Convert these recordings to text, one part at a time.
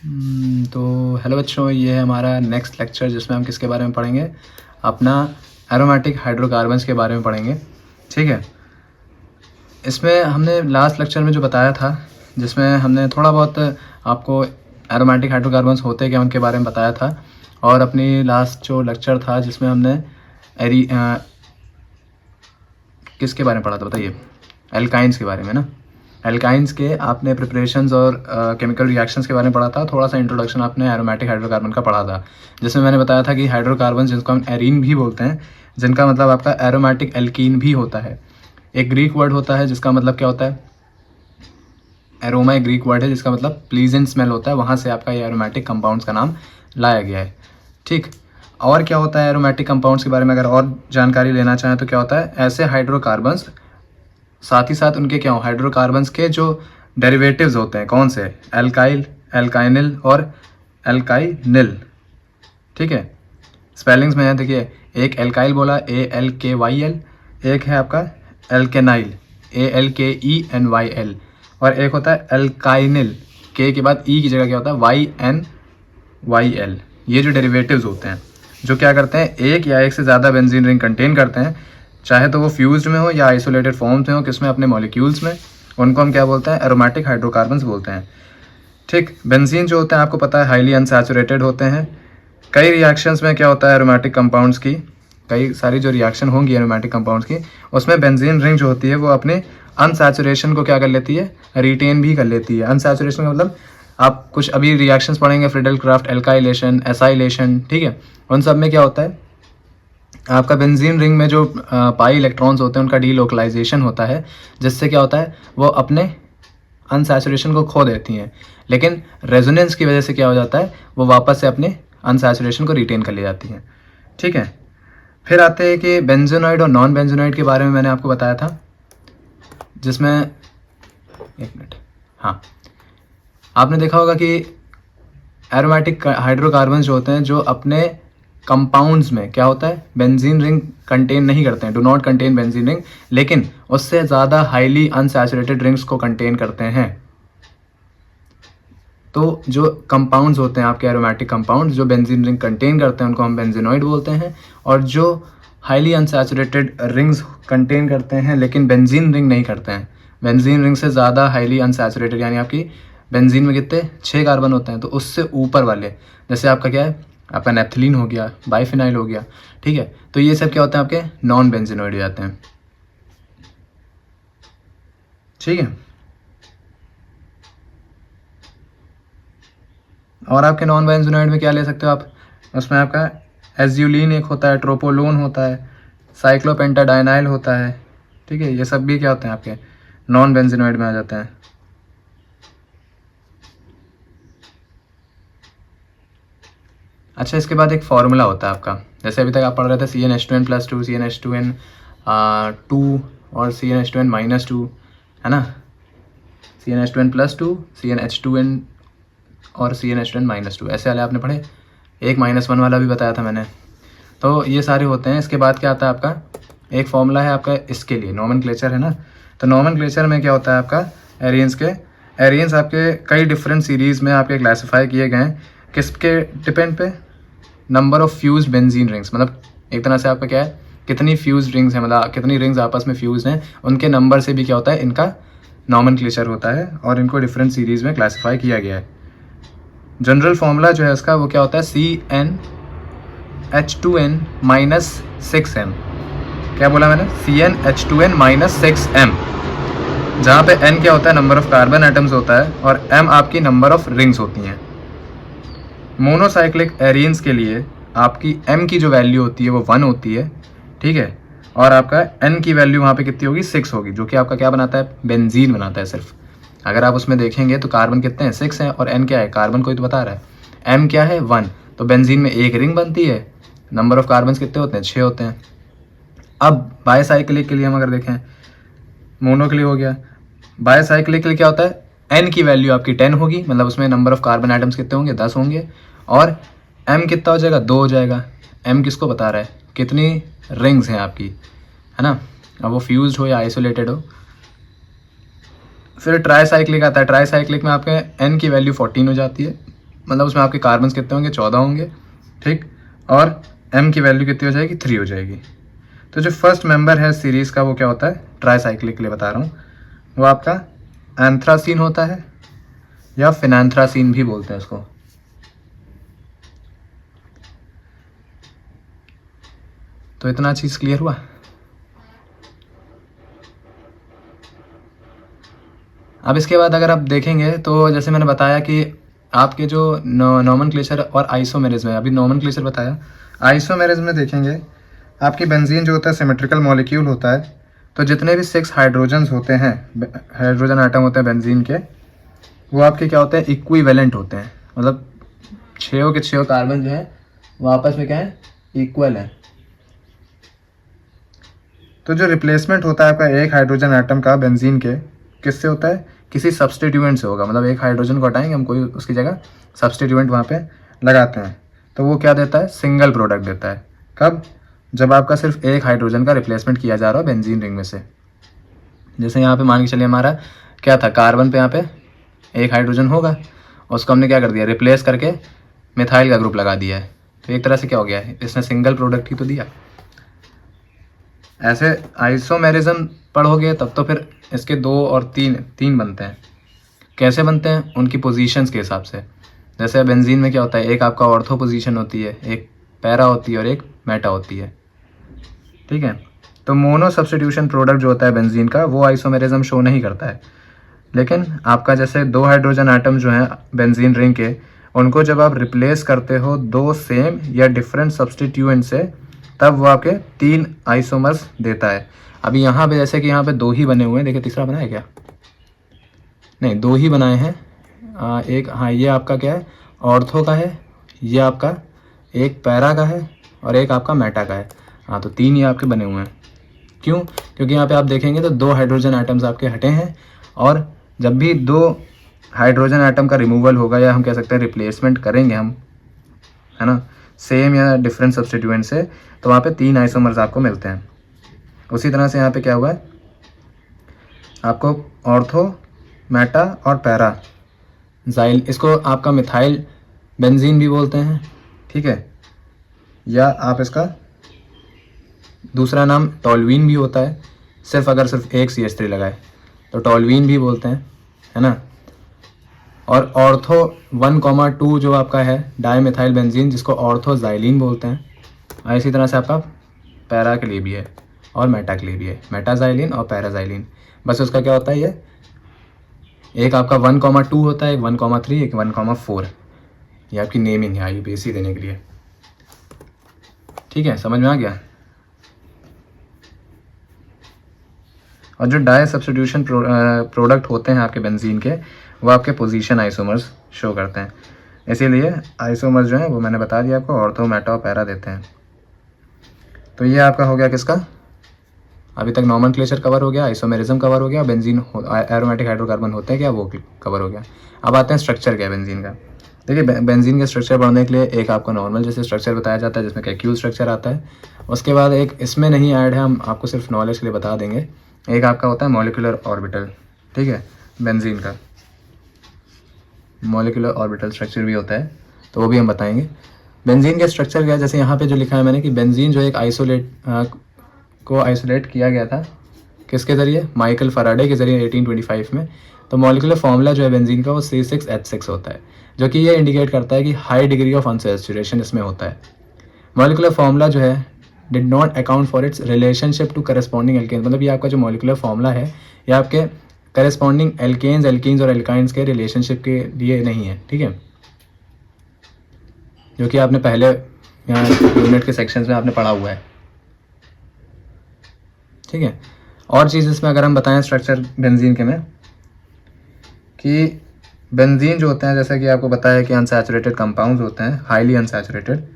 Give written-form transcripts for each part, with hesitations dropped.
तो हेलो बच्चों, ये है हमारा नेक्स्ट लेक्चर जिसमें हम किसके बारे में पढ़ेंगे, अपना एरोमेटिक हाइड्रोकार्बन्स के बारे में पढ़ेंगे। ठीक है, इसमें हमने लास्ट लेक्चर में जो बताया था, जिसमें हमने थोड़ा बहुत आपको एरोमेटिक हाइड्रोकार्बन्स होते क्या उनके बारे में बताया था, और अपनी लास्ट जो लेक्चर था जिसमें हमने किसके बारे में पढ़ा था बताइए, एल्काइंस के बारे में ना। एल्काइंस के आपने प्रिपरेशंस और केमिकल रिएक्शंस के बारे में पढ़ा था। थोड़ा सा इंट्रोडक्शन आपने एरोमेटिक हाइड्रोकार्बन का पढ़ा था, जिसमें मैंने बताया था कि हाइड्रोकार्बन जिनको हम एरीन भी बोलते हैं, जिनका मतलब आपका एरोमेटिक एल्कीन भी होता है। एक ग्रीक वर्ड होता है जिसका मतलब क्या होता है, एरोमा एक ग्रीक वर्ड है जिसका मतलब प्लीजेंट स्मेल होता है, वहाँ से आपका ये एरोमेटिक कंपाउंड्स का नाम लाया गया है। ठीक, और क्या होता है एरोमेटिक कंपाउंड्स के बारे में अगर और जानकारी लेना चाहें तो क्या होता है, ऐसे हाइड्रोकार्बन्स, साथ ही साथ उनके क्या हो, हाइड्रोकार्बन्स के जो डेरिवेटिव्स होते हैं कौन से, एल्काइल, एल्काइनिल और एल्काइनिल। ठीक है, स्पेलिंग्स में है देखिए, एक एल्काइल बोला ALKYL, एक है आपका एल्केनाइल ALKENYL, और एक होता है एल्काइनिल, के के बाद ई की जगह क्या होता है YNYL। ये जो डेरिवेटिव्स होते हैं जो क्या करते हैं, एक या एक से ज़्यादा बेंजीन रिंग कंटेन करते हैं, चाहे तो वो फ्यूज्ड में हो या आइसोलेटेड फॉर्म्स में हो, किसमें, अपने मॉलिक्यूल्स में, उनको हम क्या बोलते हैं, एरोमेटिक हाइड्रोकार्बन्स बोलते हैं। ठीक, बेंजीन जो होते हैं आपको पता है हाईली अनसैचुरेटेड होते हैं। कई रिएक्शंस में क्या होता है एरोमेटिक कंपाउंड्स की, कई सारी जो रिएक्शन होंगी एरोमेटिक कंपाउंड्स की, उसमें बेंजीन रिंग जो होती है वो अपने अनसैचुरेशन को क्या कर लेती है, रिटेन भी कर लेती है। अनसैचुरेशन का मतलब आप कुछ अभी रिएक्शंस पढ़ेंगे, फ्रिडल क्राफ्ट, एल्काइलेशन, एसाइलेशन, ठीक है, उन सब में क्या होता है, आपका बेंजीन रिंग में जो पाई इलेक्ट्रॉन्स होते हैं उनका डीलोकलाइजेशन होता है, जिससे क्या होता है वो अपने अनसैचुरेशन को खो देती हैं, लेकिन रेजोनेंस की वजह से क्या हो जाता है, वो वापस से अपने अनसैचुरेशन को रिटेन कर ले जाती हैं। ठीक है, फिर आते हैं कि बेंजोनॉइड और नॉन बेंजोनॉइड के बारे में मैंने आपको बताया था, जिसमें एक मिनट, हाँ, आपने देखा होगा कि एरोमेटिक हाइड्रोकार्बन जो होते हैं जो अपने कंपाउंड्स में क्या होता है, बेंजीन रिंग कंटेन नहीं करते हैं, do not contain benzene ring, लेकिन उससे ज़्यादा हाईली अनसैचुरेटेड रिंग्स को कंटेन करते हैं। तो जो कंपाउंड्स होते हैं आपके एरोमेटिक कंपाउंड्स जो बेंजीन रिंग कंटेन करते हैं उनको हम बेंजीनॉइड बोलते हैं, और जो हाईली अनसैचुरेटेड रिंग्स कंटेन करते हैं लेकिन बेंजीन रिंग नहीं करते हैं, बेंजीन रिंग से ज़्यादा हाईली अनसैचुरेटेड, यानी आपकी बेंजीन में कितने 6 कार्बन होते हैं, तो उससे ऊपर वाले, जैसे आपका क्या है, आपका नेफ्थलीन हो गया, बाइफिनाइल हो गया, ठीक है, तो ये सब क्या होते हैं आपके नॉन बेंजीनॉइड हो जाते हैं। ठीक है, और आपके नॉन बेंजोनाइड में क्या ले सकते हो आप, उसमें आपका एज्यूलिन एक होता है, ट्रोपोलोन होता है, साइक्लोपेंटाडाइनाइल होता है। ठीक है, ये सब भी क्या होते हैं आपके नॉन बेंजोनाइड में आ जाते हैं। अच्छा, इसके बाद एक फार्मूला होता है आपका, जैसे अभी तक आप पढ़ रहे थे CnH2n+2, CnH2n2 और CnH2n-2, है ना, CnH2n+2, CnH2n और CnH2n-2, ऐसे वाले आपने पढ़े, एक -1 वाला भी बताया था मैंने। तो ये सारे होते हैं। इसके बाद क्या आता है आपका, एक फॉर्मूला है आपका इसके लिए, नोमेनक्लेचर है ना, तो नोमेनक्लेचर में क्या होता है आपका, एरियंस के, एरियंस आपके कई डिफरेंट सीरीज़ में आपके क्लासीफाई किए गए हैं, किसके डिपेंड पे, number of fuse benzene rings, मतलब एक तरह से आपका क्या है, कितनी फ्यूज रिंग्स हैं, मतलब कितनी रिंग्स आपस में फ्यूज हैं, उनके नंबर से भी क्या होता है, इनका नोमेनक्लेचर होता है, और इनको डिफरेंट सीरीज़ में क्लासीफाई किया गया है। जनरल फॉर्मूला जो है इसका वो क्या होता है, CnH2n-6m, क्या बोला मैंने, CnH2n-6m, जहाँ पे n क्या होता है, नंबर ऑफ कार्बन एटम्स होता है, और m आपकी नंबर ऑफ रिंग्स होती हैं। मोनोसाइक्लिक एरियंस के लिए आपकी m की जो वैल्यू होती है वो 1 होती है, ठीक है, और आपका n की वैल्यू वहाँ पे कितनी होगी, 6 होगी, जो कि आपका क्या बनाता है, बेंजीन बनाता है सिर्फ। अगर आप उसमें देखेंगे तो कार्बन कितने हैं, 6 हैं, और n क्या है, कार्बन कोई तो बता रहा है, m क्या है, 1, तो बेंजीन में एक रिंग बनती है, नंबर ऑफ कार्बन कितने होते हैं, 6 होते हैं। अब बायसाइक्लिक के लिए हम अगर देखें, मोनो के लिए हो गया, बायसाइक्लिक के लिए क्या होता है, n की वैल्यू आपकी 10 होगी, मतलब उसमें नंबर ऑफ कार्बन आइटम्स कितने होंगे, 10 होंगे, और m कितना हो जाएगा, 2 हो जाएगा। m किसको बता रहा है, कितनी रिंग्स हैं आपकी, है ना, अब वो फ्यूज्ड हो या आइसोलेटेड हो। फिर ट्राईसाइक्लिक आता है, ट्राईसाइक्लिक में आपके n की वैल्यू 14 हो जाती है, मतलब उसमें आपके कार्बन कितने होंगे, 14 होंगे, ठीक। और m की वैल्यू कितनी हो जाएगी, 3 हो जाएगी। तो जो फर्स्ट मेंबर है सीरीज़ का वो क्या होता है, ट्राईसाइक्लिक के लिए बता रहा हूँ, वो आपका एंथ्रासीन होता है या फिनैंथ्रासीन भी बोलते हैं उसको। तो इतना चीज़ क्लियर हुआ। अब इसके बाद अगर आप देखेंगे तो जैसे मैंने बताया कि आपके जो नॉमेनक्लेचर और आइसोमेरिज्म है, अभी नॉमेनक्लेचर बताया, आइसोमेरिज्म में देखेंगे आपकी बेंजीन जो होता है सिमेट्रिकल मॉलिक्यूल होता है। तो जितने भी 6 हाइड्रोजन्स होते हैं, हाइड्रोजन आइटम होते हैं बेंजीन के, वो आपके क्या होते हैं, इक्विवेलेंट होते हैं। मतलब 6 के 6 कार्बन जो है वो आपस में क्या है, इक्वल है। तो जो रिप्लेसमेंट होता है आपका एक हाइड्रोजन आइटम का बेंजीन के, किससे होता है, किसी सब्सटीट्यूएंट से होगा। मतलब एक हाइड्रोजन को हटाएंगे हम, कोई उसकी जगह सब्सटीट्यूएंट वहाँ पे लगाते हैं, तो वो क्या देता है, सिंगल प्रोडक्ट देता है। कब, जब आपका सिर्फ एक हाइड्रोजन का रिप्लेसमेंट किया जा रहा है बेंजीन रिंग में से। जैसे यहाँ पे मान के चलिए हमारा क्या था, कार्बन पे यहाँ पे एक हाइड्रोजन होगा, उसको हमने क्या कर दिया, रिप्लेस करके मिथाइल का ग्रुप लगा दिया है। तो एक तरह से क्या हो गया है, इसने सिंगल प्रोडक्ट ही तो दिया। ऐसे आइसोमेरिज्म पढ़ोगे तब तो फिर इसके 2 और 3 बनते हैं। कैसे बनते हैं, उनकी पोजीशंस के हिसाब से। जैसे बेंजीन में क्या होता है, एक आपका ऑर्थो पोजीशन होती है, एक पैरा होती है और एक मेटा होती है, ठीक है। तो मोनो सब्स्टिट्यूशन प्रोडक्ट जो होता है बेंजीन का, वो आइसोमेरिज्म शो नहीं करता है। लेकिन आपका जैसे 2 हाइड्रोजन आइटम जो हैं बेंजीन रिंग के, उनको जब आप रिप्लेस करते हो 2 सेम या डिफरेंट सब्स्टिट्यूएंट से, तब वो आपके 3 आइसोमर्स देता है। अभी यहाँ पे जैसे कि यहाँ पे 2 ही बने हुए हैं, देखिए तीसरा बना है क्या, नहीं 2 ही बनाए हैं। एक, हाँ ये आपका क्या है, ऑर्थो का है, ये आपका एक पैरा का है और एक आपका मेटा का है। हाँ तो 3 ही आपके बने हुए हैं। क्यों, क्योंकि यहाँ पे आप देखेंगे तो 2 हाइड्रोजन आइटम्स आपके हटे हैं, और जब भी 2 हाइड्रोजन आइटम का रिमूवल होगा, या हम कह सकते हैं रिप्लेसमेंट करेंगे हम, है ना, सेम या डिफरेंट सब्स्टिट्यूएंट से, तो वहाँ पे 3 आइसोमर्स आपको मिलते हैं। उसी तरह से यहाँ पे क्या हुआ है, आपको ऑर्थो, मेटा और पैरा जाइल, इसको आपका मिथाइल बेंजीन भी बोलते हैं, ठीक है, या आप इसका दूसरा नाम टॉलवीन भी होता है, सिर्फ अगर सिर्फ एक CH3 लगाए तो टॉलवीन भी बोलते हैं, है ना। और ऑर्थो 1,2 जो आपका है डाईमिथाइल बेंजीन, जिसको ऑर्थोजाइलिन बोलते हैं। इसी तरह से आपका पैरा के लिए भी है और मेटा के लिए भी है, मेटाजाइलिन और पैराजाइलिन। बस उसका क्या होता है, ये एक आपका 1,2 होता है, एक 1,3, एक 1,4। ये आपकी नेमिंग है IUPAC देने के लिए, ठीक है, समझ में आ गया। और जो डाई सब्स्टिट्यूशन प्रोडक्ट होते हैं आपके बेंजीन के, वो आपके पोजीशन आइसोमर्स शो करते हैं। इसीलिए आइसोमर्स जो हैं वो मैंने बता दिया आपको, ऑर्थो, मेटा और पैरा देते हैं। तो ये आपका हो गया किसका, अभी तक नॉमेनक्लेचर कवर हो गया, आइसोमेरिज्म कवर हो गया, बेंजीन एरोमेटिक हाइड्रोकार्बन होते हैं क्या, वो कवर हो गया। अब आते हैं स्ट्रक्चर क्या है बेंजीन का। देखिए बेंजीन के स्ट्रक्चर पढ़ने के लिए एक आपको नॉर्मल जैसे स्ट्रक्चर बताया जाता है, जिसमें कैक्यूल स्ट्रक्चर आता है। उसके बाद एक इसमें नहीं ऐड है, हम आपको सिर्फ नॉलेज के लिए बता देंगे, एक आपका होता है मॉलिक्यूलर ऑर्बिटल, ठीक है, बेंजीन का मॉलिक्यूलर ऑर्बिटल स्ट्रक्चर भी होता है, तो वो भी हम बताएंगे। बेंजीन के स्ट्रक्चर क्या है, जैसे यहाँ पे जो लिखा है मैंने कि बेंजीन जो एक आइसोलेट किया गया था, किसके ज़रिए, माइकल फराडे के ज़रिए 1825 में। तो मॉलिक्यूलर फॉर्मूला जो है बेंजीन का वो C6H6 होता है, जो कि ये इंडिकेट करता है कि हाई डिग्री ऑफ अनसैचुरेशन इसमें होता है। मॉलिक्यूलर फॉर्मूला जो है did not account for its relationship to corresponding alkanes, मतलब ये आपका जो मॉलिक्यूलर फॉर्मूला है ये आपके करस्पॉन्डिंग एल्कीन्स और एल्काइंस के रिलेशनशिप के लिए नहीं है, ठीक है, जो कि आपने पहले यहाँ यूनिट के सेक्शंस में आपने पढ़ा हुआ है, ठीक है। और चीज़ इसमें अगर हम बताएं स्ट्रक्चर बेंजीन के में, कि बेंजीन जो होते हैं, जैसा कि आपको बताया कि अनसैचुरेटेड कंपाउंड्स होते हैं, हाईली अनसैचुरेटेड।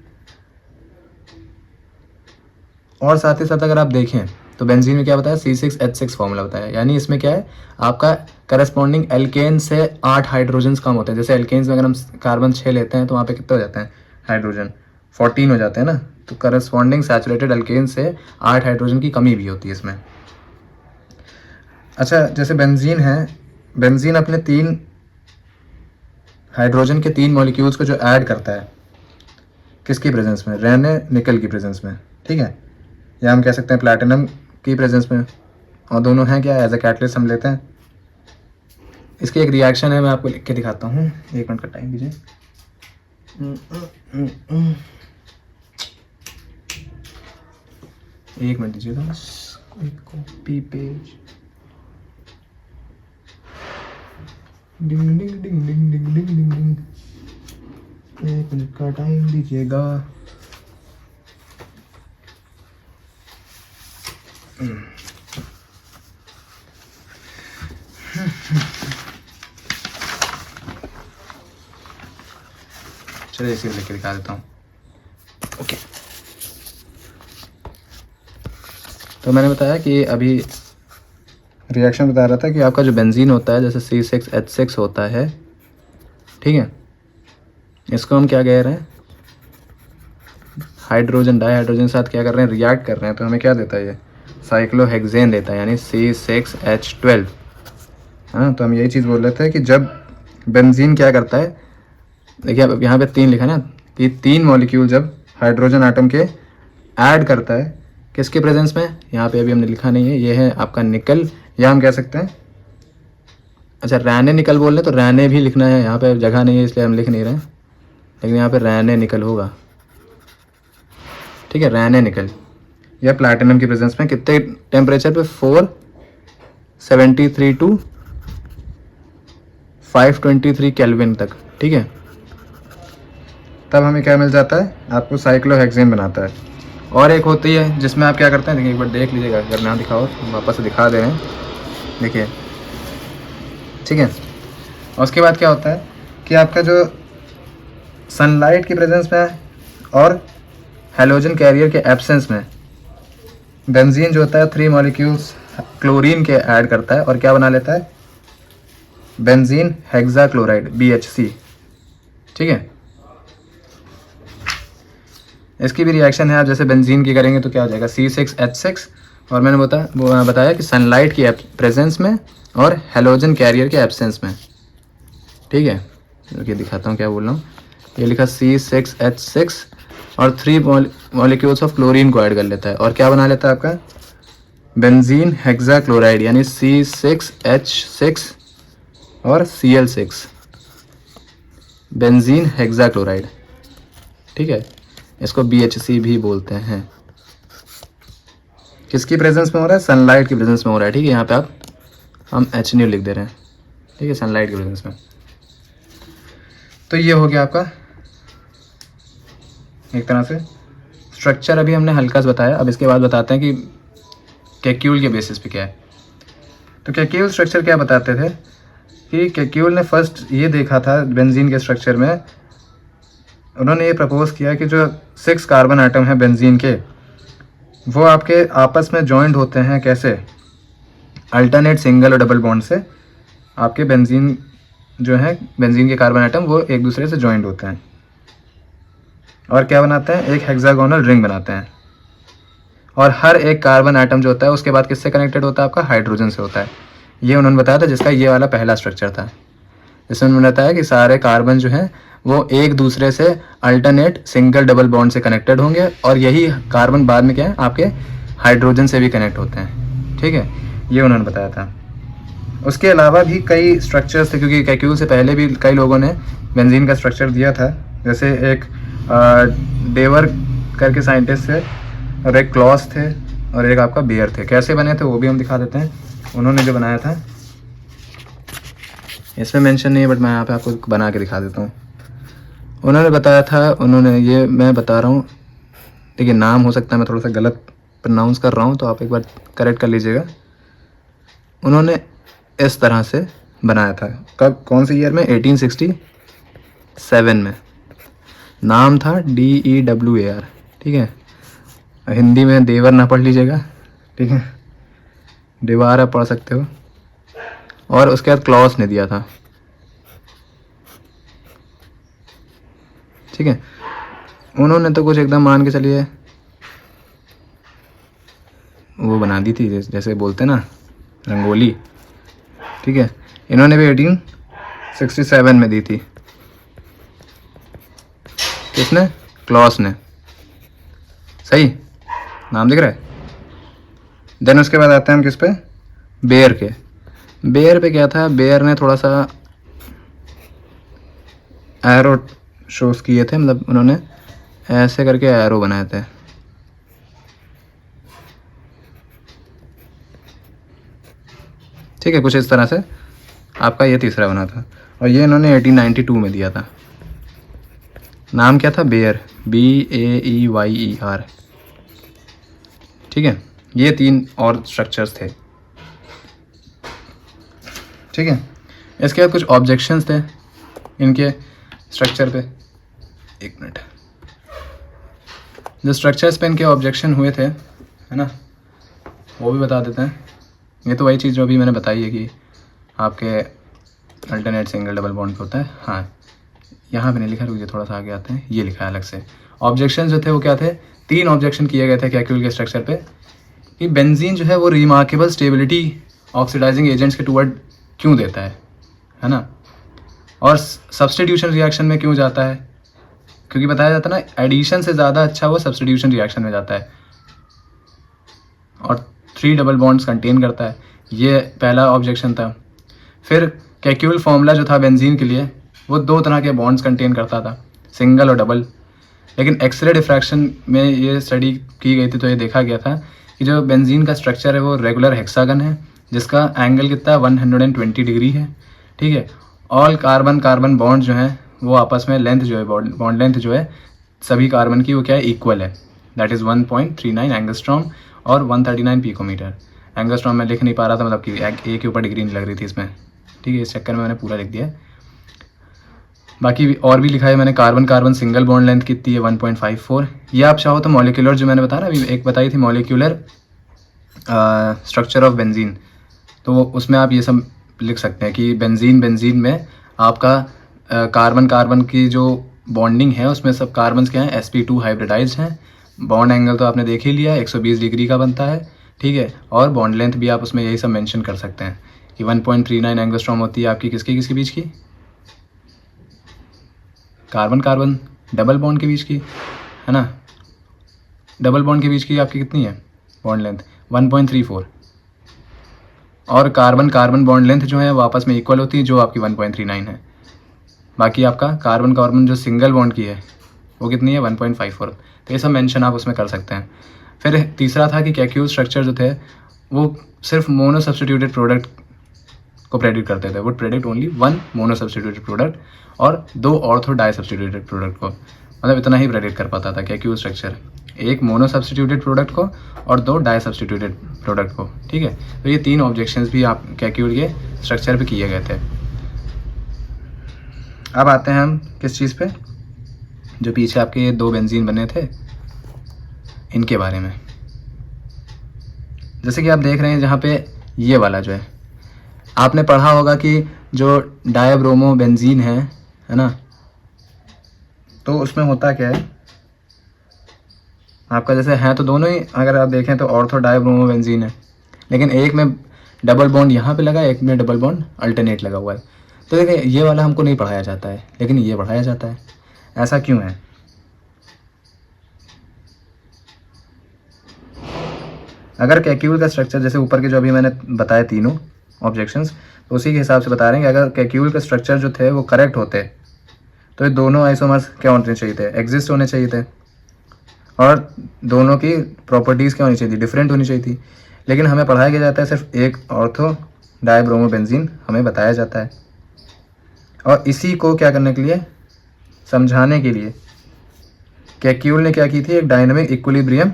और साथ ही साथ अगर आप देखें तो बेंजीन में क्या बताया, C6H6 फॉर्मूला बताया, यानी इसमें क्या है, आपका करस्पॉन्डिंग एल्केन से 8 हाइड्रोजन्स कम होते हैं। जैसे एल्केन्स में अगर हम कार्बन 6 लेते हैं तो वहाँ पे कितने हो जाते हैं हाइड्रोजन, 14 हो जाते हैं ना। तो करस्पॉन्डिंग सैचुरेटेड एल्केन से 8 हाइड्रोजन की कमी भी होती है इसमें। अच्छा, जैसे बेंजीन है, बेंजीन अपने 3 हाइड्रोजन के 3 मॉलिक्यूल्स को जो ऐड करता है किसकी प्रेजेंस में, रहने निकल की प्रेजेंस में, ठीक है, या हम कह सकते हैं प्लैटिनम की प्रेजेंस में, और दोनों हैं क्या, एज ए कैटलिस्ट हम लेते हैं। इसकी एक रिएक्शन है, मैं आपको लिख के दिखाता हूँ, 1 मिनट का टाइम दीजिए। एक मिनट दीजिए बस, कोई कॉपी पेज, डिंग डिंग डिंग डिंग डिंग डिंग डिंग डिंग, 1 मिनट का टाइम दीजिएगा। चलिए इसे लेके दिखा देता हूँ। ओके, तो मैंने बताया कि अभी रिएक्शन बता रहा था कि आपका जो बेंजीन होता है, जैसे C6H6 होता है, ठीक है, इसको हम क्या कह रहे हैं, हाइड्रोजन डाइहाइड्रोजन के साथ क्या कर रहे हैं, रिएक्ट कर रहे हैं, तो हमें क्या देता है, ये साइक्लोहेक्सेन देता है, यानी C6H12। हाँ, तो हम यही चीज़ बोल रहे थे कि जब बेंजीन क्या करता है, देखिए अब यहाँ पे 3 लिखा ना, कि 3 मॉलिक्यूल जब हाइड्रोजन आटम के ऐड करता है किसके प्रेजेंस में, यहाँ पे अभी हमने लिखा नहीं है, ये है आपका निकल, या हम कह सकते हैं, अच्छा रैने निकल बोल रहे तो रैने भी लिखना है, यहाँ पे जगह नहीं है इसलिए हम लिख नहीं रहे हैं, लेकिन यहाँ पे रैने निकल होगा, ठीक है, रैने निकल, या प्लैटिनम की प्रेजेंस में कितने टेम्परेचर पे, 473 टू 523 केल्विन तक, ठीक है, तब हमें क्या मिल जाता है, आपको साइक्लोहेक्सेन बनाता है। और एक होती है जिसमें आप क्या करते हैं, देखिए एक बार देख लीजिएगा, अगर ना दिखाओ तो वापस से दिखा दे रहे हैं, देखिए, ठीक है, और उसके बाद क्या होता है कि आपका जो सनलाइट की प्रेजेंस में है और हैलोजन कैरियर के एब्सेंस में बेंजीन जो होता है 3 मॉलिक्यूल्स क्लोरीन के ऐड करता है और क्या बना लेता है, बेंजीन हेक्साक्लोराइड BHC, ठीक है। इसकी भी रिएक्शन है, आप जैसे बेंजीन की करेंगे तो क्या हो जाएगा, C6H6, और मैंने बताया कि सनलाइट की प्रेजेंस में और हैलोजन कैरियर के एब्सेंस में, ठीक है। ये दिखाता हूँ क्या बोल रहा हूँ, ये लिखा C6H6 और 3 मॉलिक्यूल्स ऑफ क्लोरीन को ऐड कर लेता है और क्या बना लेता है आपका, बेंजीन हेक्साक्लोराइड, यानी C6H6 और Cl6, बेंजीन हेक्साक्लोराइड, ठीक है, इसको BHC भी बोलते हैं। किसकी प्रेजेंस में हो रहा है, सनलाइट की प्रेजेंस में हो रहा है, ठीक है, यहाँ पे हम HNO लिख दे रहे हैं, ठीक है, सनलाइट की प्रेजेंस में। तो ये हो गया आपका एक तरह से स्ट्रक्चर, अभी हमने हल्का सा बताया। अब इसके बाद बताते हैं कि केक्यूल के बेसिस पे क्या है। तो केक्यूल स्ट्रक्चर क्या बताते थे कि केक्यूल ने फर्स्ट ये देखा था बेंजीन के स्ट्रक्चर में, उन्होंने ये प्रपोज किया कि जो 6 कार्बन आइटम हैं बेंजीन के, वो आपके आपस में जॉइंट होते हैं, कैसे, अल्टरनेट सिंगल और डबल बॉन्ड से आपके बेंजीन जो है, बेंजीन के कार्बन आइटम वो एक दूसरे से जॉइंट होते हैं और क्या बनाते हैं, एक हेक्सागोनल रिंग बनाते हैं, और हर एक कार्बन आइटम जो होता है उसके बाद किससे कनेक्टेड होता है, आपका हाइड्रोजन से होता है। ये उन्होंने बताया था, जिसका ये वाला पहला स्ट्रक्चर था, जिसमें उन्होंने बताया कि सारे कार्बन जो हैं वो एक दूसरे से अल्टरनेट सिंगल डबल बॉन्ड से कनेक्टेड होंगे, और यही कार्बन बाद में क्या है, आपके हाइड्रोजन से भी कनेक्ट होते हैं, ठीक है, ये उन्होंने बताया था। उसके अलावा भी कई स्ट्रक्चर्स थे, क्योंकि केक्यूल से पहले भी कई लोगों ने बेंजीन का स्ट्रक्चर दिया था, जैसे एक डेवर करके साइंटिस्ट थे, और एक क्लॉस थे, और एक आपका बियर थे। कैसे बने थे वो भी हम दिखा देते हैं, उन्होंने जो बनाया था इसमें मेंशन नहीं है, बट मैं यहाँ पे आपको बना के दिखा देता हूँ। उन्होंने बताया था, उन्होंने, ये मैं बता रहा हूँ, देखिए नाम हो सकता है मैं थोड़ा सा गलत प्रोनाउंस कर रहा हूँ, तो आप एक बार करेक्ट कर लीजिएगा। उन्होंने इस तरह से बनाया था, कब, कौन से ईयर में, 1867 में। नाम था DEWAR, ठीक है, हिंदी में देवर ना पढ़ लीजिएगा, ठीक है, दीवार आप पढ़ सकते हो। और उसके बाद क्लॉस ने दिया था, ठीक है। उन्होंने तो कुछ एकदम मान के चलिए वो बना दी थी, जैसे बोलते ना रंगोली, ठीक है। इन्होंने भी 1867 में दी थी, किसने? क्लॉस ने। सही, नाम दिख रहा है। देन उसके बाद आते हैं हम किस पे? बेयर के। बेयर पे क्या था, बेयर ने थोड़ा सा एरो शोज किए थे, मतलब उन्होंने ऐसे करके एरो बनाए थे। ठीक है, कुछ इस तरह से आपका ये तीसरा बना था, और ये इन्होंने 1892 में दिया था। नाम क्या था? Baeyer, BAEYER। ठीक है, ये 3 और स्ट्रक्चर्स थे। ठीक है, इसके बाद कुछ ऑब्जेक्शंस थे इनके स्ट्रक्चर पे। एक मिनट, जो स्ट्रक्चर्स पे इनके ऑब्जेक्शन हुए थे, है ना, वो भी बता देते हैं। ये तो वही चीज़ जो अभी मैंने बताई है कि आपके अल्टरनेट सिंगल डबल बॉन्ड होता है। हाँ, यहाँ पे नहीं लिखा, रुकिए थोड़ा सा आगे आते हैं, ये लिखा है अलग से। ऑब्जेक्शन जो थे वो क्या थे? 3 ऑब्जेक्शन किए गए थे कैक्यूल के स्ट्रक्चर पे, कि बेंजीन जो है वो रिमार्केबल स्टेबिलिटी ऑक्सीडाइजिंग एजेंट्स के टूवर्ड क्यों देता है ना, और सब्स्टिट्यूशन रिएक्शन में क्यों जाता है, क्योंकि बताया जाता है ना एडिशन से ज़्यादा अच्छा वो सब्स्टिट्यूशन रिएक्शन में जाता है, और 3 डबल बॉन्ड्स कंटेन करता है। ये पहला ऑब्जेक्शन था। फिर कैक्यूल फॉर्मूला जो था बेंजीन के लिए, वो 2 तरह के बॉन्ड्स कंटेन करता था, सिंगल और डबल। लेकिन एक्सरे डिफ्रैक्शन में ये स्टडी की गई थी, तो ये देखा गया था कि जो बेंजीन का स्ट्रक्चर है वो रेगुलर हेक्सागन है, जिसका एंगल कितना 120 डिग्री है। ठीक है, ऑल कार्बन कार्बन बॉन्ड जो हैं वो आपस में लेंथ जो है, बॉन्ड लेंथ जो है सभी कार्बन की, वो क्या है? इक्वल है। दैट इज़ 1.39 एंगस्ट्रॉम और 139 पिकोमीटर। एंगस्ट्रॉम में लिख नहीं पा रहा था, मतलब कि ए के ऊपर डिग्री नहीं लग रही थी इसमें। ठीक है, इस चक्कर में मैंने पूरा लिख दिया। बाकी और भी लिखा है मैंने, carbon carbon single bond length कितनी है? 1.54। ये आप चाहो तो मॉलिक्यूलर, जो मैंने बताया ना अभी एक बताई थी मॉलिक्यूलर स्ट्रक्चर ऑफ बेंजीन, तो उसमें आप ये सब लिख सकते हैं कि बेंजीन में आपका कार्बन कार्बन की जो बॉन्डिंग है उसमें सब कार्बन क्या हैं? sp2 हाइब्रिडाइज्ड हैं। बॉन्ड एंगल तो आपने देख ही लिया, 120 डिग्री का बनता है। ठीक है, और बॉन्ड लेंथ भी आप उसमें यही सब मेंशन कर सकते हैं कि 1.39 एंगस्ट्रॉम होती है आपकी किसके बीच की? कार्बन कार्बन डबल बॉन्ड के बीच की, है ना। डबल बॉन्ड के बीच की आपकी कितनी है बॉन्ड लेंथ? 1.34। और कार्बन कार्बन बॉन्ड लेंथ जो है वो आपस में इक्वल होती है, जो आपकी 1.39 है। बाकी आपका कार्बन कार्बन जो सिंगल बॉन्ड की है वो कितनी है? 1.54। तो ये सब मेंशन आप उसमें कर सकते हैं। फिर तीसरा था कि कैक्यूल स्ट्रक्चर जो थे वो सिर्फ मोनो सब्स्टिट्यूटेड प्रोडक्ट को प्रेडिक्ट करते थे। Would predict only 1 mono substituted product और 2 ऑर्थो डाई सब्स्टिट्यूटेड प्रोडक्ट को, मतलब इतना ही प्रेडिक्ट कर पाता था Kekulé structure, 1 mono substituted product को और 2 डाई सब्स्टिट्यूटेड प्रोडक्ट को। ठीक है, तो ये 3 ऑब्जेक्शंस भी आप कैक्यूल के स्ट्रक्चर पे किए गए थे। अब आते हैं हम किस चीज़ पे? जो पीछे आपके ये 2 बेंजीन बने थे इनके बारे में। जैसे कि आप देख रहे हैं जहाँ पे ये वाला जो है, आपने पढ़ा होगा कि जो डायब्रोमो बेंजीन है ना, तो उसमें होता क्या है आपका, जैसे है तो दोनों ही अगर आप देखें तो ऑर्थो डायब्रोमो बेंजीन है, लेकिन एक में डबल बॉन्ड यहाँ पे लगा है, एक में डबल बॉन्ड अल्टरनेट लगा हुआ है। तो देखिए ये वाला हमको नहीं पढ़ाया जाता है, लेकिन ये पढ़ाया जाता है। ऐसा क्यों है? अगर कैक्यूल का स्ट्रक्चर जैसे ऊपर के जो अभी मैंने बताए तीनों ऑब्जेक्शंस, तो उसी के हिसाब से बता रहे हैं कि अगर कैक्यूल के स्ट्रक्चर जो थे वो करेक्ट होते तो ये दोनों आइसोमर्स क्या होने चाहिए थे? एग्जिस्ट होने चाहिए थे, और दोनों की प्रॉपर्टीज़ क्या होनी चाहिए थी? डिफरेंट होनी चाहिए थी। लेकिन हमें पढ़ाया गया जाता है सिर्फ एक ऑर्थो डायब्रोमो बेंजीन हमें बताया जाता है, और इसी को क्या करने के लिए, समझाने के लिए कैक्यूल ने क्या की थी? एक डायनेमिक इक्विलिब्रियम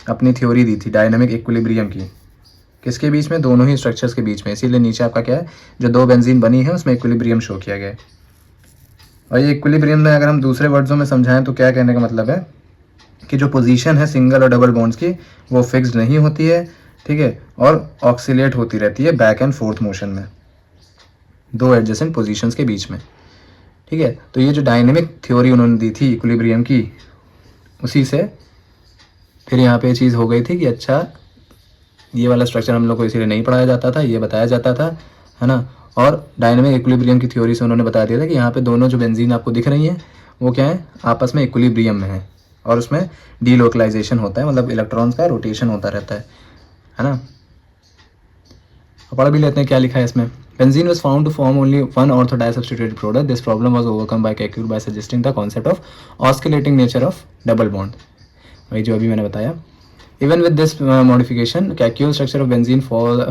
अपनी थ्योरी दी थी, डायनेमिक इक्विलिब्रियम की। किसके बीच में? दोनों ही स्ट्रक्चर्स के बीच में। इसीलिए नीचे आपका क्या है, जो 2 बेंजीन बनी है उसमें इक्विलिब्रियम शो किया गया है। और ये इक्विलिब्रियम में अगर हम दूसरे वर्ड्सों में समझाएं तो क्या कहने का मतलब है कि जो पोजीशन है सिंगल और डबल बॉन्ड्स की वो फिक्स्ड नहीं होती है। ठीक है, और ऑक्सीलेट होती रहती है बैक एंड फोर्थ मोशन में 2 एडजेसेंट पोजीशंस के बीच में। ठीक है, तो ये जो डायनेमिक थ्योरी उन्होंने दी थी इक्विलिब्रियम की, उसी से फिर यहाँ पे चीज़ हो गई थी कि अच्छा ये वाला स्ट्रक्चर हम लोग को इसीलिए नहीं पढ़ाया जाता था, ये बताया जाता था, है ना। और डायनेमिक इक्विलिब्रियम की थ्योरी से उन्होंने बता दिया था कि यहाँ पे दोनों जो बेंजीन आपको दिख रही हैं वो क्या है, आपस में इक्विलिब्रियम में है और उसमें डीलोकलाइजेशन होता है, मतलब इलेक्ट्रॉन्स का रोटेशन होता रहता है ना। पढ़ भी लेते हैं क्या लिखा है इसमें। Benzene was found to form only one ortho disubstituted product. This problem was overcome by Kekulé by suggesting the concept of oscillating nature of double bond. वही जो अभी मैंने बताया। Even with this modification, Kekulé structure of benzene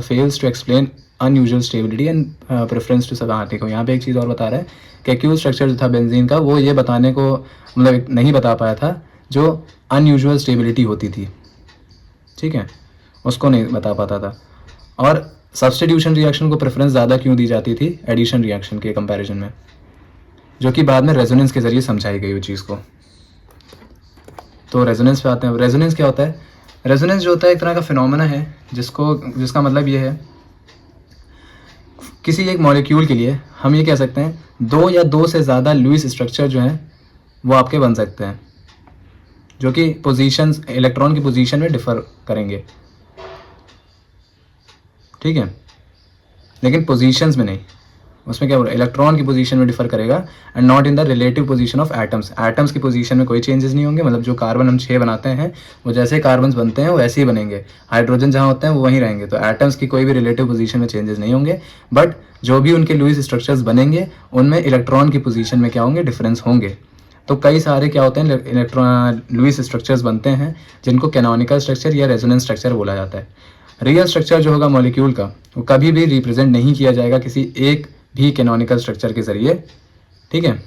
fails to explain unusual stability and preference to हाँ देखो यहाँ पे एक चीज़ और बता रहा है, Kekulé structure जो था बेंजीन का वो ये बताने को मतलब नहीं बता पाया था जो अनयूजुअल स्टेबिलिटी होती थी, ठीक है, उसको नहीं बता पाता था। और सब्स्टिट्यूशन रिएक्शन को प्रेफरेंस ज़्यादा क्यों दी जाती थी एडिशन रिएक्शन के कंपैरिजन में, जो कि बाद में रेजोनेंस के ज़रिए समझाई गई वो चीज़ को। तो रेजोनेंस पे आते हैं। रेजोनेंस क्या होता है? रेजोनेंस जो होता है एक तरह का फिनोमेना है जिसका मतलब ये है, किसी एक मॉलिक्यूल के लिए हम ये कह सकते हैं 2 या 2 से ज़्यादा लुईस स्ट्रक्चर जो हैं वो आपके बन सकते हैं, जो कि पोजीशंस इलेक्ट्रॉन की पोजीशन में डिफर करेंगे, ठीक है, लेकिन पोजीशंस में नहीं। उसमें क्या बोला, इलेक्ट्रॉन की पोजीशन में डिफर करेगा and not in the relative position of atoms. Atoms की पोजीशन में कोई चेंजेस नहीं होंगे, मतलब जो कार्बन हम 6 बनाते हैं वो जैसे कार्बन बनते हैं वो वैसे ही बनेंगे, हाइड्रोजन जहाँ होते हैं वो वहीं रहेंगे, तो एटम्स की कोई भी रिलेटिव पोजीशन में चेंजेस नहीं होंगे। बट जो भी उनके लुईस स्ट्रक्चर्स बनेंगे उनमें इलेक्ट्रॉन की पोजीशन में क्या होंगे, डिफरेंस होंगे। तो कई सारे क्या होते हैं इलेक्ट्रॉन लुईस स्ट्रक्चर्स बनते हैं जिनको कैनोनिकल स्ट्रक्चर या रेजोनेंस स्ट्रक्चर बोला जाता है। रियल स्ट्रक्चर जो होगा मॉलिक्यूल का वो कभी भी रिप्रेजेंट नहीं किया जाएगा किसी एक भी कैनोनिकल स्ट्रक्चर के जरिए, ठीक है,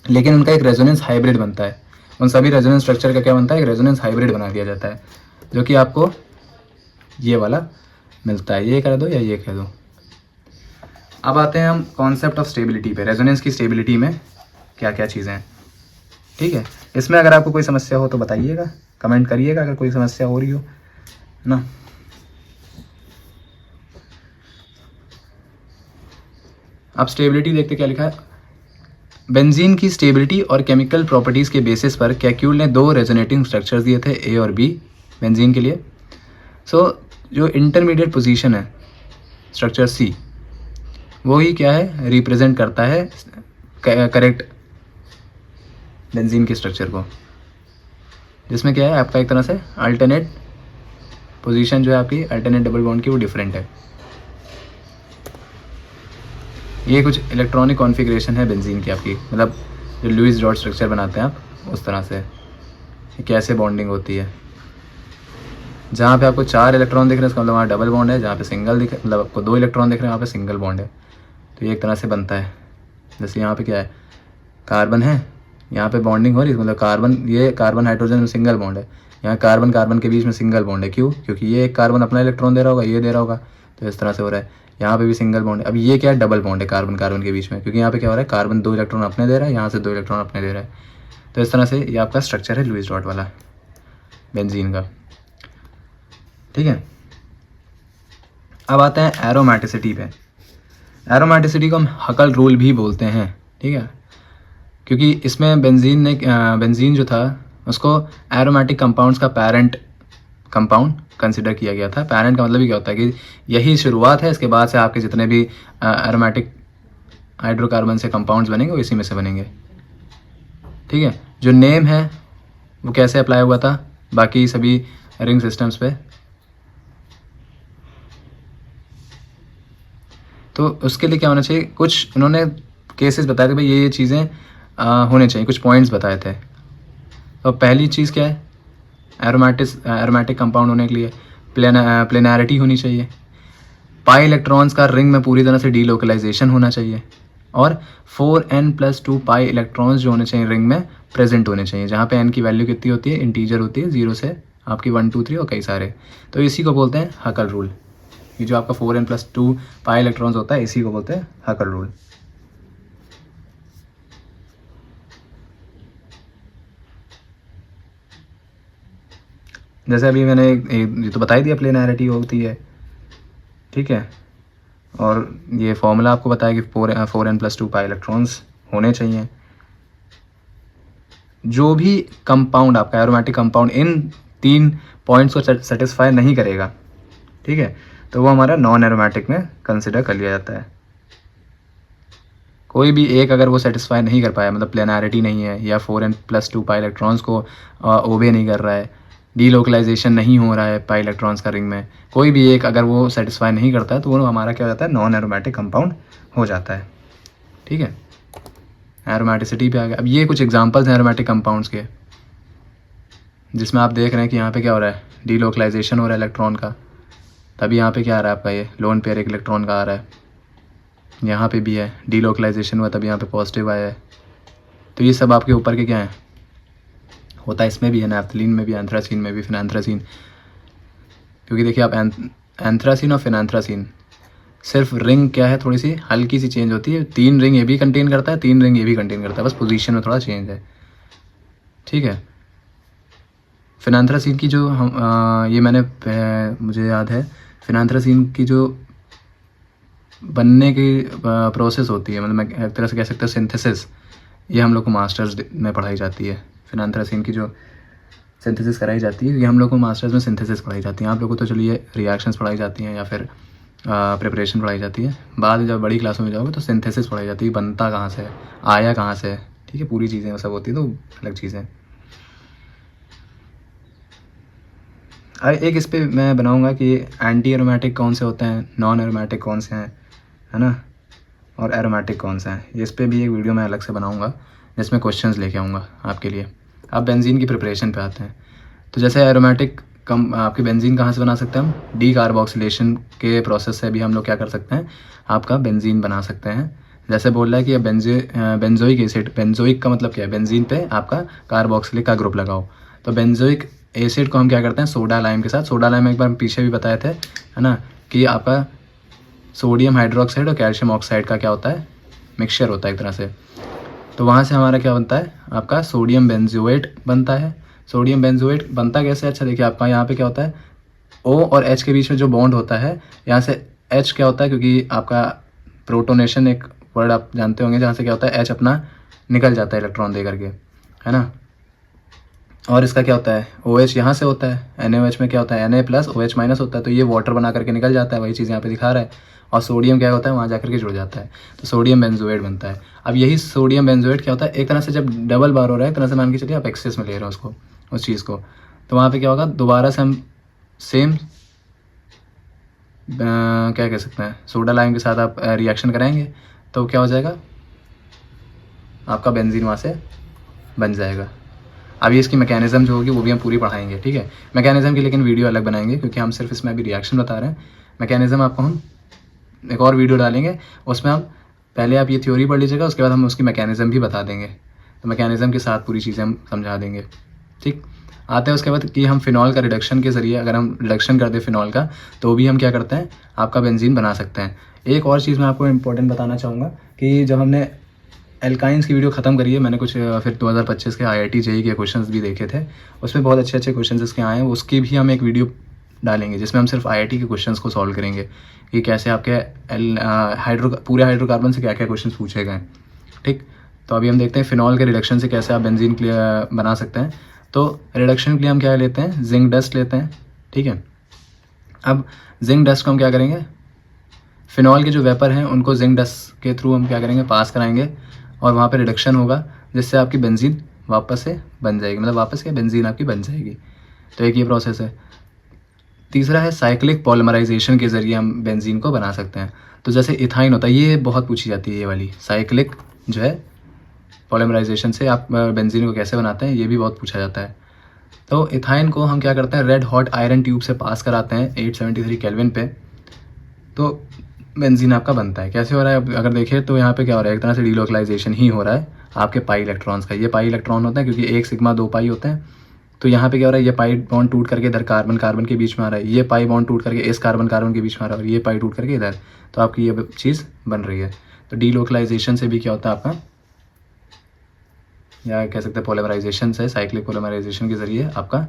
लेकिन उनका एक रेजोनेंस हाइब्रिड बनता है। उन सभी रेजोनेंस स्ट्रक्चर का क्या बनता है, एक रेजोनेंस हाइब्रिड बना दिया जाता है, जो कि आपको ये वाला मिलता है। ये कह दो या ये कह दो। अब आते हैं हम कॉन्सेप्ट ऑफ स्टेबिलिटी पे। रेजोनेंस की स्टेबिलिटी में क्या क्या चीज़ें हैं, ठीक है। इसमें अगर आपको कोई समस्या हो तो बताइएगा, कमेंट करिएगा अगर कोई समस्या हो रही हो ना। अब स्टेबिलिटी देखते क्या लिखा है। बेंजीन की स्टेबिलिटी और केमिकल प्रॉपर्टीज़ के बेसिस पर केक्यूल ने 2 रेजोनेटिंग स्ट्रक्चर्स दिए थे, ए और बी, बेंजीन के लिए। जो इंटरमीडिएट पोजीशन है स्ट्रक्चर सी, वो ही क्या है, रिप्रेजेंट करता है करेक्ट बेंजीन के स्ट्रक्चर को, जिसमें क्या है आपका एक तरह से अल्टरनेट पोजीशन जो है आपकी अल्टरनेट डबल बॉन्ड की वो डिफरेंट है। ये कुछ इलेक्ट्रॉनिक कॉन्फ़िगरेशन है बेंजीन की आपकी, मतलब जो लुईस डॉट स्ट्रक्चर बनाते हैं आप उस तरह से कैसे बॉन्डिंग होती है। जहाँ पे आपको 4 इलेक्ट्रॉन दिख रहे हैं इसका मतलब वहाँ डबल बॉन्ड है, जहाँ पे सिंगल दिख मतलब आपको 2 इलेक्ट्रॉन दिख रहे हैं वहाँ पे सिंगल बॉन्ड है। तो ये एक तरह से बनता है, जैसे यहाँ पे क्या है, कार्बन है, यहाँ पे बॉन्डिंग हो रही है, मतलब कार्बन, ये कार्बन हाइड्रोजन में सिंगल बॉन्ड है, यहाँ कार्बन कार्बन के बीच में सिंगल बॉन्ड है। क्यों? क्योंकि ये एक कार्बन अपना इलेक्ट्रॉन दे रहा होगा, ये दे रहा होगा, तो इस तरह से हो रहा है। यहाँ पे भी सिंगल बॉन्ड है। अब ये क्या है, डबल बॉन्ड है कार्बन कार्बन के बीच में, क्योंकि यहाँ पे क्या हो रहा है, कार्बन 2 इलेक्ट्रॉन अपने दे रहा है, यहाँ से 2 इलेक्ट्रॉन अपने दे रहा है। तो इस तरह से ये आपका स्ट्रक्चर है लुईस डॉट वाला बेंजीन का, ठीक है। अब आते हैं एरोमेटिसिटी पे। एरोमेटिसिटी को हम हकल रूल भी बोलते हैं, ठीक है, क्योंकि इसमें बेंजीन जो था उसको एरोमेटिक कंपाउंड्स का पेरेंट कंपाउंड कंसिडर किया गया था। पेरेंट का मतलब ही क्या होता है कि यही शुरुआत है, इसके बाद से आपके जितने भी एरोमेटिक हाइड्रोकार्बन से कंपाउंड्स बनेंगे वो इसी में से बनेंगे, ठीक है। जो नेम है वो कैसे अप्लाई हुआ था बाकी सभी रिंग सिस्टम्स पे, तो उसके लिए क्या होना चाहिए, कुछ उन्होंने केसेस बताए थे भाई ये चीज़ें होने चाहिए, कुछ पॉइंट्स बताए थे। तो पहली चीज़ क्या है, एरोमेटिक कंपाउंड होने के लिए प्लेनैरिटी होनी चाहिए, पाई इलेक्ट्रॉन्स का रिंग में पूरी तरह से डीलोकलाइजेशन होना चाहिए, और 4n+2 पाई इलेक्ट्रॉन्स जो होने चाहिए रिंग में प्रेजेंट होने चाहिए, जहाँ पे n की वैल्यू कितनी होती है, इंटीजर होती है, 0 से आपकी 1 2 3 और कई सारे। तो इसी को बोलते हैं हकल रूल। ये जो आपका 4n+2 पाई इलेक्ट्रॉन्स होता है इसी को बोलते हैं हकल रूल। जैसे अभी मैंने ये तो बता ही दिया प्लेनैरिटी होती है, ठीक है, और ये फॉर्मूला आपको बताया कि 4n+2 पाई इलेक्ट्रॉन्स होने चाहिए। जो भी कंपाउंड आपका एरोमेटिक कंपाउंड इन 3 पॉइंट्स को सेटिस्फाई नहीं करेगा, ठीक है, तो वो हमारा नॉन एरोमेटिक में कंसिडर कर लिया जाता है। कोई भी एक अगर वो सेटिस्फाई नहीं कर पाया, मतलब प्लेनारिटी नहीं है या 4n+2 पाई इलेक्ट्रॉन्स को ओबे नहीं कर रहा है, डीलोकलाइजेशन नहीं हो रहा है पाई इलेक्ट्रॉन्स का रिंग में, कोई भी एक अगर वो सेटिस्फाई नहीं करता है तो वो हमारा क्या हो जाता है, नॉन एरोमेटिक कंपाउंड हो जाता है। ठीक है, एरोमेटिसिटी पे आ गया। अब ये कुछ एग्जांपल्स हैं एरोमेटिक कंपाउंड्स के, जिसमें आप देख रहे हैं कि यहाँ पे क्या हो रहा है, डीलोकलाइजेशन हो रहा है इलेक्ट्रॉन का, तभी यहाँ पे क्या आ रहा है आपका, ये लोन पेयर एक इलेक्ट्रॉन का आ रहा है, यहाँ पे भी है डीलोकलाइजेशन हुआ तभी यहाँ पे पॉजिटिव आया है। तो ये सब आपके ऊपर के क्या है होता है, इसमें भी है, नैफ्थलीन में भी, एंथ्रासीन में भी, फिनांथ्रासीन। क्योंकि देखिए आप एंथ्रासीन और फिनांथ्रासीन सिर्फ रिंग क्या है, थोड़ी सी हल्की सी चेंज होती है, 3 रिंग ये भी कंटेन करता है, 3 रिंग ये भी कंटेन करता है, बस पोजीशन में थोड़ा चेंज है। ठीक है, फिनांथ्रासीन की जो हम ये मैंने मुझे याद है, फिनांथ्रासीन की जो बनने की प्रोसेस होती है, मतलब मैं एक तरह से कह सकता हूँ सिंथेसिस, ये हम लोग को मास्टर्स में पढ़ाई जाती है। फिनांथ्रासीन की जो सिंथेसिस कराई जाती है, ये हम लोग को मास्टर्स में सिंथेसिस पढ़ाई जाती है। आप लोगों को तो चलिए रिएक्शंस पढ़ाई जाती हैं या फिर प्रिपरेशन पढ़ाई जाती है। बाद में जब बड़ी क्लासों में जाओगे तो सिंथेसिस पढ़ाई जाती है, बनता कहाँ से है, आया कहाँ से है। ठीक है, पूरी चीज़ें सब होती है, तो अलग चीज़ें। एक इस पर मैं बनाऊंगा कि एंटी एरोमेटिक कौन से होते हैं, नॉन एरोमेटिक कौन से हैं, है ना, और एरोमेटिक कौन से हैं। इस पर भी एक वीडियो मैं अलग से बनाऊंगा जिसमें क्वेश्चंस लेके आऊँगा आपके लिए। अब बेंजीन की प्रिपरेशन पे आते हैं। तो जैसे एरोमेटिक कम आपके बेंजीन कहाँ से बना सकते हैं हम, डी कार्बोक्सिलेशन के प्रोसेस से भी हम लोग क्या कर सकते हैं, आपका बेंजीन बना सकते हैं। जैसे बोल रहा है कि बेंजोइक एसिड, बेंजोइक का मतलब क्या है, बेंजीन पे आपका कार्बोक्सिलिक का ग्रुप लगाओ। तो बेंजोइक एसिड को हम क्या करते हैं, सोडा लाइम के साथ, सोडा लाइम एक बार पीछे भी बताए थे, है ना, कि आपका सोडियम हाइड्रोक्साइड और कैल्शियम ऑक्साइड का क्या होता है, मिक्सचर होता है एक तरह से। तो वहाँ से हमारा क्या बनता है, आपका सोडियम बेंजोएट बनता है। सोडियम बेंजोएट बनता कैसे, अच्छा देखिए आपका यहाँ पे क्या होता है, O और H के बीच में जो बॉन्ड होता है, यहाँ से H क्या होता है, क्योंकि आपका प्रोटोनेशन एक वर्ड आप जानते होंगे, जहाँ से क्या होता है H अपना निकल जाता है इलेक्ट्रॉन दे करके, है ना। और इसका क्या होता है, OH यहाँ से होता है, NaOH में क्या होता है, Na+OH- होता है, तो ये वाटर बना करके निकल जाता है, वही चीज़ यहाँ पे दिखा रहा है। और सोडियम क्या होता है, वहाँ जाकर के जुड़ जाता है, तो सोडियम बेंजोएट बनता है। अब यही सोडियम बेंजोएट क्या होता है, एक तरह से जब डबल बार हो रहा है, एक तरह से मान के चलिए आप एक्सेस में ले रहे हो उसको, उस चीज़ को, तो वहाँ पे क्या होगा, दोबारा से हम सेम क्या कह सकते हैं, सोडा लाइम के साथ आप रिएक्शन कराएंगे तो क्या हो जाएगा, आपका बेंजीन वहाँ से बन जाएगा। अभी इसकी मैकेनिज़्म जो होगी वो भी हम पूरी पढ़ाएंगे, ठीक है। मैकेनिज़्म की लेकिन वीडियो अलग बनाएंगे, क्योंकि हम सिर्फ इसमें अभी रिएक्शन बता रहे हैं। मैकेनिज़्म आपको हम एक और वीडियो डालेंगे, उसमें हम पहले आप ये थ्योरी पढ़ लीजिएगा, उसके बाद हम उसकी मैकेनिज़्म भी बता देंगे, तो मैकेनिज़्म के साथ पूरी चीज़ें हम समझा देंगे। ठीक, आते हैं उसके बाद कि हम फिनॉल का रिडक्शन के ज़रिए, अगर हम रिडक्शन कर दें फिनॉल का, तो भी हम क्या करते हैं, आपका बेंजीन बना सकते हैं। एक और चीज़ मैं आपको इम्पोर्टेंट बताना चाहूँगा कि जब हमने एल्काइंस की वीडियो ख़त्म करी है, मैंने कुछ फिर 2025 के IIT JEE के क्वेश्चंस भी देखे थे, उसमें बहुत अच्छे अच्छे क्वेश्चंस इसके आए हैं, उसकी भी हम एक वीडियो डालेंगे जिसमें हम सिर्फ IIT के क्वेश्चंस को सॉल्व करेंगे कि कैसे आपके पूरे हाइड्रोकार्बन से क्या क्या क्वेश्चन पूछे गए। ठीक, तो अभी हम देखते हैं फिनॉल के रिडक्शन से कैसे आप बेंजीन बना सकते हैं। तो रिडक्शन के लिए हम क्या लेते हैं, जिंक डस्ट लेते हैं, ठीक है। अब जिंक डस्ट को हम क्या करेंगे, फिनॉल के जो वेपर हैं उनको जिंक डस्ट के थ्रू हम क्या करेंगे, पास कराएंगे, और वहाँ पे रिडक्शन होगा, जिससे आपकी बेंजीन वापस से बन जाएगी, मतलब वापस क्या बेंजीन आपकी बन जाएगी। तो एक ये प्रोसेस है। तीसरा है साइक्लिक पॉलीमराइजेशन के ज़रिए हम बेंजीन को बना सकते हैं। तो जैसे इथाइन होता है, ये बहुत पूछी जाती है, ये वाली साइक्लिक जो है पॉलीमराइजेशन से आप बेंजीन को कैसे बनाते हैं, ये भी बहुत पूछा जाता है। तो इथाइन को हम क्या करते हैं, रेड हॉट आयरन ट्यूब से पास कराते हैं 873 केल्विन पे, तो बेंजीन आपका बनता है। कैसे हो रहा है, अगर देखें तो यहाँ पे क्या हो रहा है, एक तरह से डीलोकलाइजेशन ही हो रहा है आपके पाई इलेक्ट्रॉन्स का। ये पाई इलेक्ट्रॉन होते हैं क्योंकि 1 सिग्मा 2 पाई होते हैं, तो यहाँ पे क्या हो रहा है, ये पाई बॉन्ड टूट करके इधर कार्बन कार्बन के बीच में आ रहा है, ये पाई बॉन्ड टूट करके इस कार्बन कार्बन के बीच में आ रहा है, और ये पाई टूट करके इधर, तो आपकी ये चीज़ बन रही है। तो डीलोकलाइजेशन से भी क्या होता है आपका, या कह सकते हैं पॉलीमराइजेशन से, साइक्लिक पॉलीमराइजेशन के ज़रिए आपका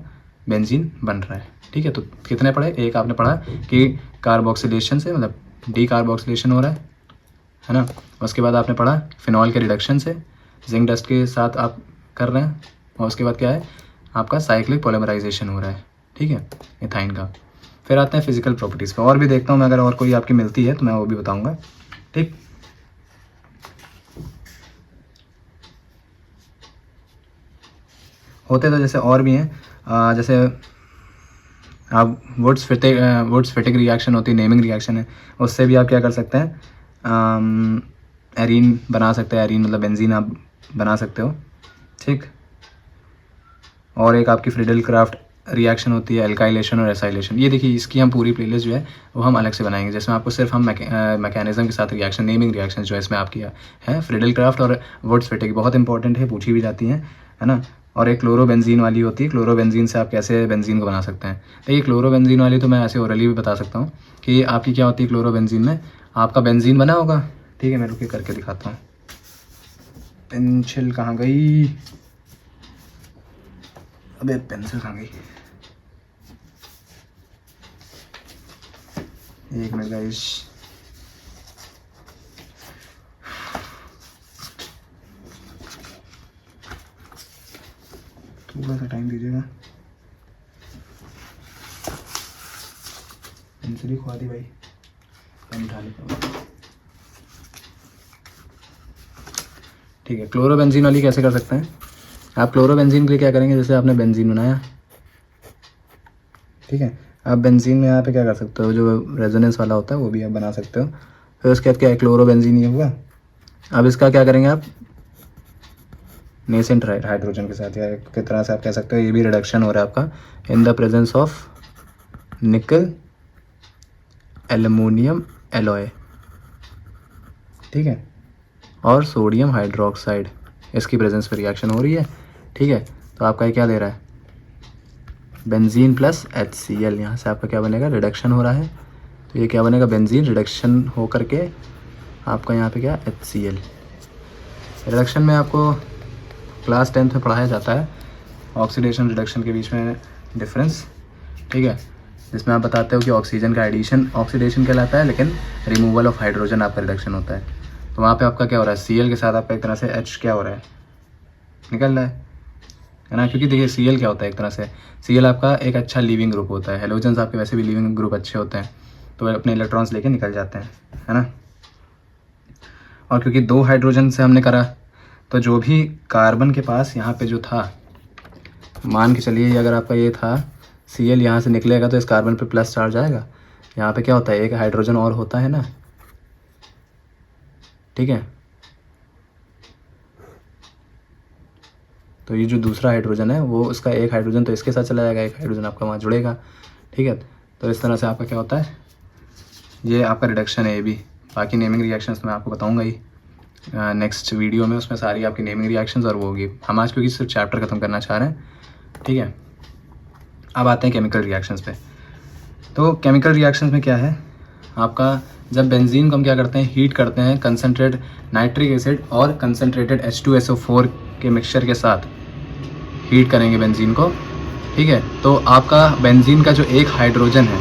बेंजीन बन रहा है। ठीक है, तो कितने पढ़े, एक आपने पढ़ा कि कार्बोक्सिलेशन से, मतलब डी कार्बोक्सिलेशन हो रहा है ना। उसके बाद आपने पढ़ा फिनॉल के रिडक्शन से, जिंक डस्ट के साथ आप कर रहे हैं, और उसके बाद क्या है, आपका साइक्लिक पॉलीमराइजेशन हो रहा है, ठीक है, इथाइन का। फिर आते हैं फिजिकल प्रॉपर्टीज़ पे, और भी देखता हूँ मैं, अगर और कोई आपकी मिलती है तो मैं वो भी बताऊँगा। ठीक, होते तो जैसे और भी हैं, जैसे आप वुड्स फिटिक रिएक्शन होती है, नेमिंग रिएक्शन है, उससे भी आप क्या कर सकते हैं, एरीन बना सकते हैं। एरीन मतलब बेंजीन आप बना सकते हो, ठीक। और एक आपकी फ्रिडल क्राफ्ट रिएक्शन होती है, एल्काइलेशन और एसाइलेशन। ये देखिए, इसकी हम पूरी प्लेलिस्ट जो है वो हम अलग से बनाएंगे, जिसमें आपको सिर्फ हम मैकेनिज्म के साथ रिएक्शन, नेमिंग रिएक्शन जो है इसमें आपकी है। फ्रिडल क्राफ्ट और वुड्स फिटिक बहुत इंपॉर्टेंट है, पूछी भी जाती हैं, है ना। और एक क्लोरोबेंजीन वाली होती है, क्लोरोबेंजीन से आप कैसे बेंजीन को बना सकते हैं। तो ये क्लोरोबेंजीन वाली तो मैं ऐसे ओरली भी बता सकता हूँ कि आपकी क्या होती है क्लोरोबेंजीन में। आपका बेंजीन बना होगा, ठीक है, मैं रुके करके दिखाता हूँ। पेंसिल कहाँ गई, अबे पेंसिल कहाँ गई, एक मिनट गाइस। थोड़ा सा टाइम दीजिएगा, पेंसिल ही खुआ दी भाई, पेन उठा लेता हूँ। ठीक है, क्लोरोबेंजीन वाली कैसे कर सकते हैं आप। क्लोरोबेंजीन के लिए क्या करेंगे, जैसे आपने बेंजीन बनाया, ठीक है, आप बेंजीन में यहाँ पे क्या कर सकते हो, जो रेजोनेंस वाला होता है वो भी आप बना सकते हो। फिर उसके बाद क्या है, क्लोरोबेंजीन ये हुआ। अब इसका क्या करेंगे आप, नेसेंट हाइड्रोजन के साथ, या एक तरह से आप कह सकते हो ये भी रिडक्शन हो रहा है आपका इन द प्रेजेंस ऑफ निकल एल्युमिनियम एलॉय, ठीक है, और सोडियम हाइड्रोक्साइड, इसकी प्रेजेंस पर रिएक्शन हो रही है, ठीक है। तो आपका ये क्या दे रहा है, बेंजीन प्लस HCl, यहाँ से आपका क्या बनेगा, रिडक्शन हो रहा है। तो ये क्या बनेगा, बेंजीन रिडक्शन हो करके आपका यहाँ पे क्या, HCl। रिडक्शन में आपको क्लास 10th में पढ़ाया जाता है ऑक्सीडेशन रिडक्शन के बीच में डिफरेंस, ठीक है, जिसमें आप बताते हो कि ऑक्सीजन का एडिशन ऑक्सीडेशन कहलाता है, लेकिन रिमूवल ऑफ हाइड्रोजन आपका रिडक्शन होता है। तो वहाँ पे आपका क्या हो रहा है, Cl के साथ आपका एक तरह से H क्या हो रहा है, निकल रहा है ना। क्योंकि देखिए Cl क्या होता है, एक तरह से Cl आपका एक अच्छा लीविंग ग्रुप होता है। हेलोजन्स आपके वैसे भी लीविंग ग्रुप अच्छे होते हैं, तो अपने इलेक्ट्रॉन्स लेके निकल जाते हैं, है ना। और क्योंकि 2 हाइड्रोजन से हमने करा, तो जो भी कार्बन के पास यहाँ पे जो था, मान के चलिए अगर आपका ये था Cl, यहाँ से निकलेगा तो इस कार्बन पे प्लस चार्ज आएगा। यहाँ पे क्या होता है, एक हाइड्रोजन और होता है ना, ठीक है। तो ये जो दूसरा हाइड्रोजन है वो, उसका एक हाइड्रोजन तो इसके साथ चला जाएगा, एक हाइड्रोजन आपका वहाँ जुड़ेगा, ठीक है। तो इस तरह से आपका क्या होता है, ये आपका रिडक्शन है। ये भी बाकी नेमिंग रिएक्शंस तो मैं आपको बताऊंगा ही नेक्स्ट वीडियो में, उसमें सारी आपकी नेमिंग रिएक्शंस और वो होगी। हम आज क्योंकि सिर्फ चैप्टर ख़त्म करना चाह रहे हैं, ठीक है। अब आते हैं केमिकल रिएक्शंस पे। तो केमिकल रिएक्शंस में क्या है आपका, जब बेंजीन को हम क्या करते हैं, हीट करते हैं कंसनट्रेट नाइट्रिक एसिड और कंसनट्रेटेड H2SO4 के मिक्सचर के साथ हीट करेंगे बेंजीन को, ठीक है। तो आपका बेंजीन का जो एक हाइड्रोजन है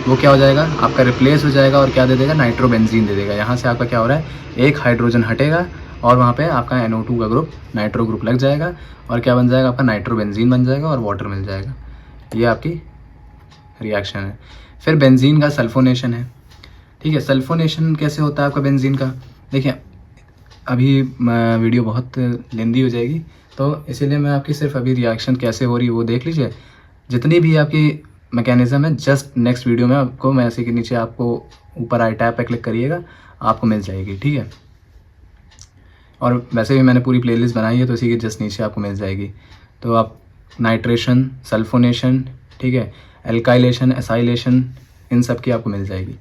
वो क्या हो जाएगा, आपका रिप्लेस हो जाएगा और क्या दे देगा, नाइट्रोबेंजीन दे देगा। यहाँ से आपका क्या हो रहा है, एक हाइड्रोजन हटेगा और वहाँ पे आपका NO2 का ग्रुप, नाइट्रो ग्रुप लग जाएगा और क्या बन जाएगा, आपका नाइट्रोबेंजीन बन जाएगा और वाटर मिल जाएगा। ये आपकी रिएक्शन है। फिर बेंजीन का सल्फोनेशन है, ठीक है। सल्फोनेशन कैसे होता है आपका बेंजीन का, देखिए अभी वीडियो बहुत लेंदी हो जाएगी, तो इसीलिए मैं आपकी सिर्फ अभी रिएक्शन कैसे हो रही है वो देख लीजिए। जितनी भी आपकी मैकेनिज़्म है जस्ट नेक्स्ट वीडियो में आपको, मैं ऐसे के नीचे आपको ऊपर आई टैब पे क्लिक करिएगा, आपको मिल जाएगी, ठीक है। और वैसे भी मैंने पूरी प्लेलिस्ट बनाई है, तो इसी के जस्ट नीचे आपको मिल जाएगी। तो आप नाइट्रेशन, सल्फोनेशन, ठीक है, एल्काइलेशन, एसाइलेशन, इन सब की आपको मिल जाएगी।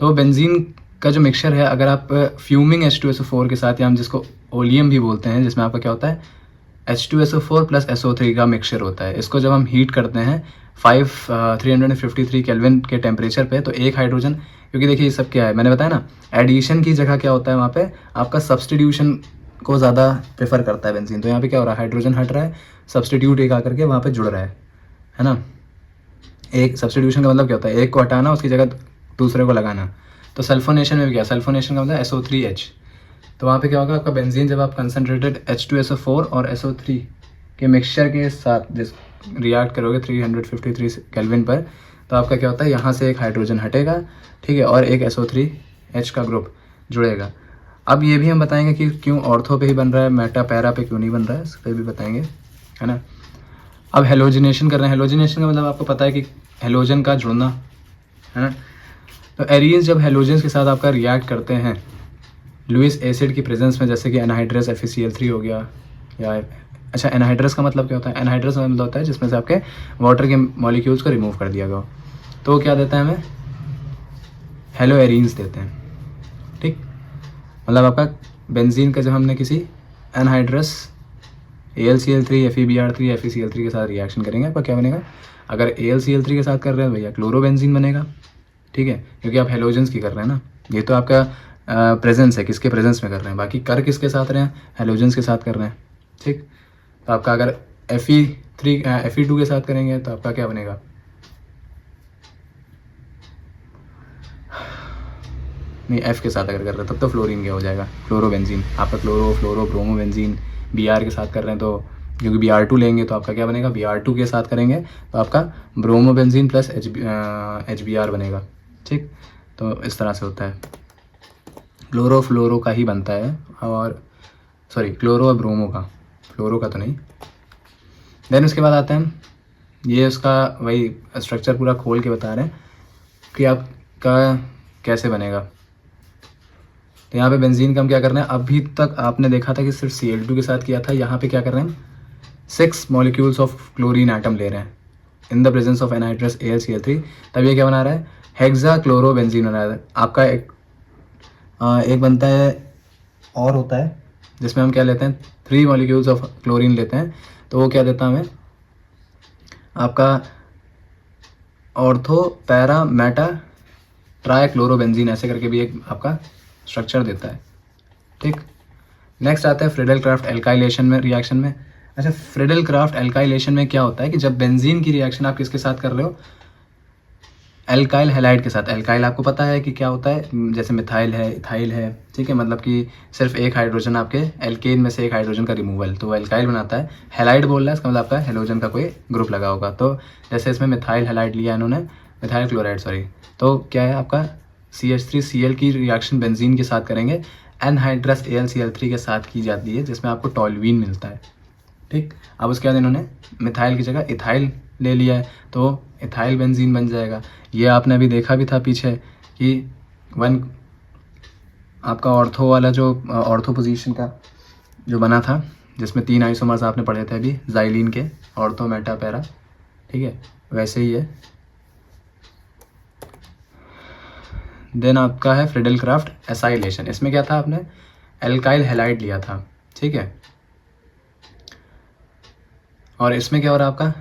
तो बेंजीन का जो मिक्सचर है, अगर आप फ्यूमिंग H2SO4 के साथ, या हम जिसको ओलियम भी बोलते हैं, जिसमें आपका क्या होता है, H2SO4 प्लस SO3 का मिक्सचर होता है। इसको जब हम हीट करते हैं 353 केल्विन के टेम्परेचर पे, तो एक हाइड्रोजन, क्योंकि देखिए ये सब क्या है, मैंने बताया ना, एडिशन की जगह क्या होता है वहाँ पे आपका सब्सटीट्यूशन को ज़्यादा प्रेफर करता है बेंजीन। तो यहाँ पे क्या हो रहा है, हाइड्रोजन हट रहा है, सब्सटीट्यूट एक आकर के वहाँ पे जुड़ रहा है ना। एक सब्सटीट्यूशन का मतलब क्या होता है, एक को हटाना, उसकी जगह दूसरे को लगाना। तो सल्फोनेशन में भी क्या, सल्फोनेशन का मतलब SO3H। तो वहाँ पे क्या होगा, आपका बेंजीन जब आप कंसनट्रेटेड H2SO4 और SO3 के मिक्सचर के साथ जिस रिएक्ट करोगे 353 केल्विन पर, तो आपका क्या होता है, यहाँ से एक हाइड्रोजन हटेगा, ठीक है, और एक SO3H का ग्रुप जुड़ेगा। अब ये भी हम बताएंगे कि क्यों ऑर्थो पे ही बन रहा है, मेटा पैरा पे क्यों नहीं बन रहा है, इस पर भी बताएंगे। है ना। अब हेलोजिनेशन कर रहे हैं, हेलोजिनेशन का मतलब आपको पता है कि हेलोजन का जुड़ना, है ना। तो एरीन्स जब हेलोजन्स के साथ आपका रिएक्ट करते हैं लुईस एसिड की प्रेजेंस में, जैसे कि एनहाइड्रस FeCl3 हो गया, या अच्छा एनहाइड्रस का मतलब क्या होता है, एनहाइड्रस का मतलब होता है जिसमें से आपके वाटर के मॉलिक्यूल्स को रिमूव कर दिया गया हो, तो वो क्या देता है हमें, हेलो एरीन्स देते हैं, ठीक। मतलब आपका बेंजीन का जब हमने किसी एनहाइड्रस AlCl3 FeBr3 FeCl3 के साथ रिएक्शन करेंगे, आपका क्या बनेगा, अगर AlCl3 के साथ कर रहे हैं भैया क्लोरोबेंजीन बनेगा, ठीक है, क्योंकि आप हेलोजन्स की कर रहे हैं ना। ये तो आपका प्रेजेंस है, किसके प्रेजेंस में कर रहे हैं, बाकी कर किसके साथ रहे हैं, हेलोजन्स के साथ कर रहे हैं, ठीक। तो आपका अगर Fe2 के साथ करेंगे तो आपका क्या बनेगा, नहीं F के साथ अगर कर रहे हैं तब तो फ्लोरीन क्या हो जाएगा, क्लोरोबेंजीन। आपका फ्लोरो ब्रोमोबेंजीन Br के साथ कर रहे हैं तो क्योंकि Br2 लेंगे तो आपका क्या बनेगा, Br2 के साथ करेंगे तो आपका ब्रोमोबेंजीन प्लस HBr बनेगा, ठीक। तो इस तरह से होता है, फ्लोरो का ही बनता है, और सॉरी क्लोरो और ब्रोमो का, फ्लोरो का तो नहीं। देन उसके बाद आते हैं, ये उसका वही स्ट्रक्चर पूरा खोल के बता रहे हैं कि आपका कैसे बनेगा। तो यहाँ पे बेंजीन का हम क्या कर रहे हैं, अभी तक आपने देखा था कि सिर्फ Cl2 के साथ किया था, यहाँ पे क्या कर रहे हैं, 6 मॉलिक्यूल्स ऑफ क्लोरीन एटम ले रहे हैं in the presence of anhydrous AlCl3, तब ये क्या बना रहा है, हेक्सा क्लोरोबेंजीन बना रहा है। आपका एक बनता है और होता है जिसमें हम क्या लेते हैं, 3 मॉलिक्यूल्स ऑफ क्लोरीन लेते हैं, तो वो क्या देता है हमें, आपका ortho para Meta try chlorobenzene, ऐसे करके भी एक आपका स्ट्रक्चर देता है, ठीक। नेक्स्ट आता है फ्रीडल क्राफ्ट एल्काइलेशन में रिएक्शन में। अच्छा, फ्रीडल क्राफ्ट एल्काइलेशन में क्या होता है कि जब बेंजीन की रिएक्शन आप किसके साथ कर रहे हो, एल्काइल हैलाइड के साथ। एल्काइल आपको पता है कि क्या होता है, जैसे मिथाइल है, इथाइल है, ठीक है, मतलब कि सिर्फ एक हाइड्रोजन आपके एल्केन में से एक हाइड्रोजन का रिमूवल, तो एल्काइल बनाता है। हैलाइड बोल रहा है, इसका मतलब आपका हेलोजन का कोई ग्रुप लगा होगा, तो जैसे इसमें मिथाइल हैलाइड लिया इन्होंने, मिथाइल क्लोराइड सॉरी, तो क्या है आपका CH3Cl की रिएक्शन बेंजीन के साथ करेंगे, एनहाइड्रस AlCl3 के साथ की जाती है, जिसमें आपको टॉल्यूइन मिलता है, ठीक। अब उसके बाद इन्होंने मिथाइल की जगह इथाइल ले लिया है, तो इथाइल बेंजीन बन जाएगा। ये आपने अभी देखा भी था पीछे कि वन आपका ऑर्थो वाला जो ऑर्थो पोजीशन का जो बना था, जिसमें 3 आइसोमर्स आपने पढ़े थे अभी जाइलिन के, ऑर्थो मेटा पैरा, ठीक है, वैसे ही है। देन आपका है फ्रीडल क्राफ्ट एसाइलेशन, इसमें क्या था, आपने एल्काइल हैलाइड लिया था, ठीक है, और इसमें क्या हो रहा है आपका,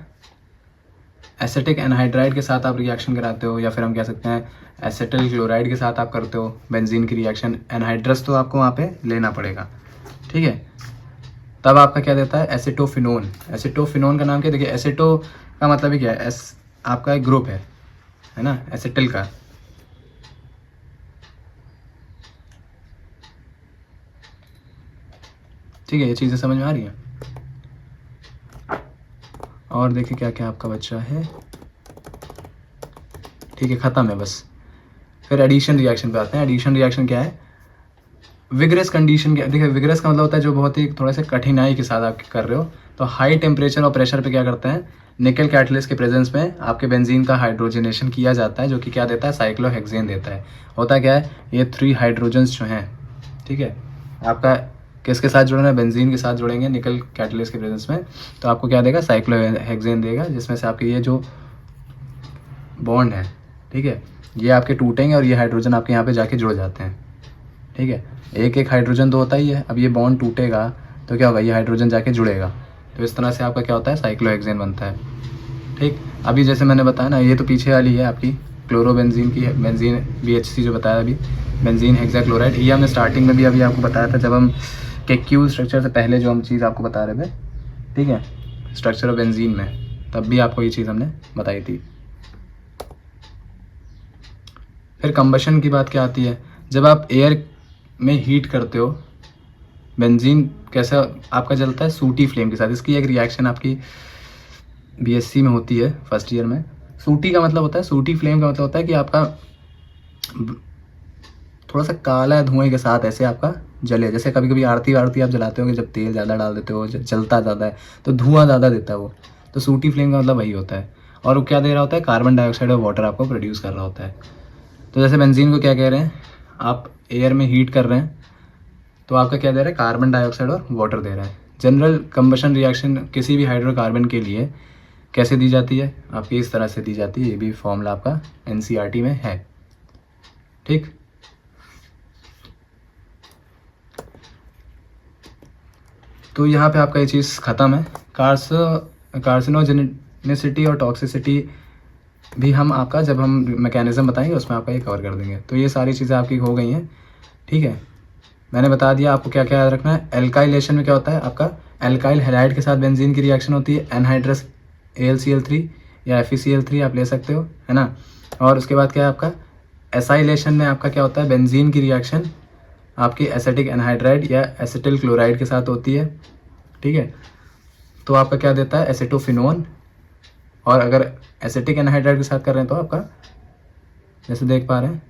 एसिटिक एनहाइड्राइड के साथ आप रिएक्शन कराते हो, या फिर हम कह सकते हैं एसिटिल क्लोराइड के साथ आप करते हो बेंजीन की रिएक्शन। एनहाइड्रस तो आपको वहाँ पे लेना पड़ेगा, ठीक है। तब आपका क्या देता है, एसिटोफिनोन। एसिटोफिनोन का नाम क्या, देखिए एसिटो का मतलब ही क्या है, आपका एक ग्रुप है ना, एसिटिल का, ठीक है, ये चीज़ें समझ में आ रही हैं। और देखिए क्या क्या आपका बच्चा है, ठीक है, ख़त्म है बस। फिर एडिशन रिएक्शन पे आते हैं। एडिशन रिएक्शन क्या है, विग्रेस कंडीशन क्या, देखिए विग्रेस का मतलब होता है जो बहुत ही थोड़ा सा कठिनाई के साथ आप कर रहे हो, तो हाई टेम्परेचर और प्रेशर पे क्या करते हैं, निकल कैटलिस्ट के प्रेजेंस में आपके बेंजीन का हाइड्रोजनेशन किया जाता है, जो कि क्या देता है, साइक्लोहेक्सेन देता है। होता क्या है, ये 3 हाइड्रोजन्स जो हैं, ठीक है, आपका किसके साथ जुड़ना है, बेंजीन के साथ जुड़ेंगे निकल कैटलिस्ट के प्रेजेंस में, तो आपको क्या देगा, साइक्लोहेक्सेन देगा, जिसमें से आपके ये जो बॉन्ड है, ठीक है, ये आपके टूटेंगे और ये हाइड्रोजन आपके यहाँ पे जाके जुड़ जाते हैं, ठीक है। एक एक हाइड्रोजन तो होता ही है, अब ये बॉन्ड टूटेगा तो क्या होगा, ये हाइड्रोजन जाके जुड़ेगा, तो इस तरह से आपका क्या होता है, साइक्लोहेक्सेन बनता है, ठीक। अभी जैसे मैंने बताया ना, ये तो पीछे वाली है आपकी क्लोरोबेंजीन की, बेंजीन BHC जो बताया अभी, बेंजीन हेक्साक्लोराइड, ये हमने स्टार्टिंग में भी अभी आपको बताया था, जब हम केक्यूल स्ट्रक्चर से पहले जो हम चीज़ आपको बता रहे थे, ठीक है, स्ट्रक्चर ऑफ बेंजीन में, तब भी आपको ये चीज़ हमने बताई थी। फिर कंबशन की बात क्या आती है, जब आप एयर में हीट करते हो, बेंजीन कैसा आपका जलता है, सूटी फ्लेम के साथ। इसकी एक रिएक्शन आपकी BSc में होती है फर्स्ट ईयर में। सूटी का मतलब होता है, सूटी फ्लेम का मतलब होता है कि आपका थोड़ा सा काला धुएं के साथ ऐसे आपका जले। जैसे कभी कभी आरती वारती आप जलाते हो, जब तेल ज़्यादा डाल देते हो, जलता ज़्यादा है तो धुआं ज़्यादा देता है वो, तो सूटी फ्लेम का मतलब वही होता है। और वो क्या दे रहा होता है, कार्बन डाइऑक्साइड और वाटर आपको प्रोड्यूस कर रहा होता है। तो जैसे बेंजीन को क्या कह रहे हैं, आप एयर में हीट कर रहे हैं तो आपका क्या दे रहा है, कार्बन डाइऑक्साइड और वाटर दे रहा है। जनरल कंबशन रिएक्शन किसी भी हाइड्रोकार्बन के लिए कैसे दी जाती है, आपकी इस तरह से दी जाती है। ये भी फॉर्मूला आपका एनसीईआरटी में है, ठीक। तो यहाँ पे आपका ये चीज़ ख़त्म है। कार्सिनोजेनिसिटी और टॉक्सिसिटी भी हम आपका जब हम मैकेनिज़्म बताएंगे उसमें आपका ये कवर कर देंगे। तो ये सारी चीज़ें आपकी हो गई हैं, ठीक है। मैंने बता दिया आपको क्या क्या याद रखना है। एल्काइलेशन में क्या होता है, आपका एल्काइल हैलाइड के साथ बेंजीन की रिएक्शन होती है, एनहाइड्रस AlCl3 या FeCl3 आप ले सकते हो, है ना। और उसके बाद क्या है आपका एसाइलेशन में आपका क्या होता है, बेंजीन की रिएक्शन आपकी एसिटिक एनहाइड्राइड या एसिटिल क्लोराइड के साथ होती है, ठीक है। तो आपका क्या देता है, एसिटोफिनोन। और अगर एसिटिक एनहाइड्राइड के साथ कर रहे हैं तो आपका जैसे देख पा रहे हैं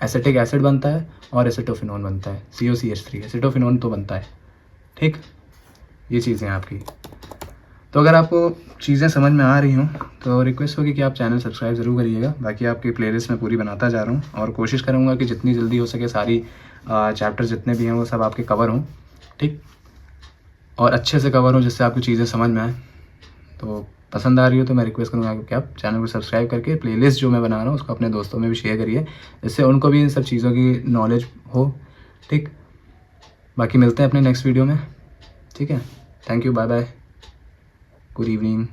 एसिटिक एसिड बनता है और एसिटोफिनोन बनता है, COCH3, एसिटोफिनोन तो बनता है, ठीक। ये चीज़ें आपकी। तो अगर आपको चीज़ें समझ में आ रही हों तो रिक्वेस्ट होगी कि आप चैनल सब्सक्राइब ज़रूर करिएगा। बाकी आपकी प्लेलिस्ट मैं पूरी बनाता जा रहा हूँ और कोशिश करूँगा कि जितनी जल्दी हो सके सारी चैप्टर जितने भी हैं वो सब आपके कवर हों, ठीक, और अच्छे से कवर हों जिससे आपको चीज़ें समझ में आए। तो पसंद आ रही हो तो मैं रिक्वेस्ट करूँगा कि आप चैनल को सब्सक्राइब करके प्लेलिस्ट जो मैं बना रहा हूँ उसको अपने दोस्तों में भी शेयर करिए, जिससे उनको भी इन सब चीज़ों की नॉलेज हो, ठीक। बाकी मिलते हैं अपने नेक्स्ट वीडियो में, ठीक है। Thank you, bye bye, good evening.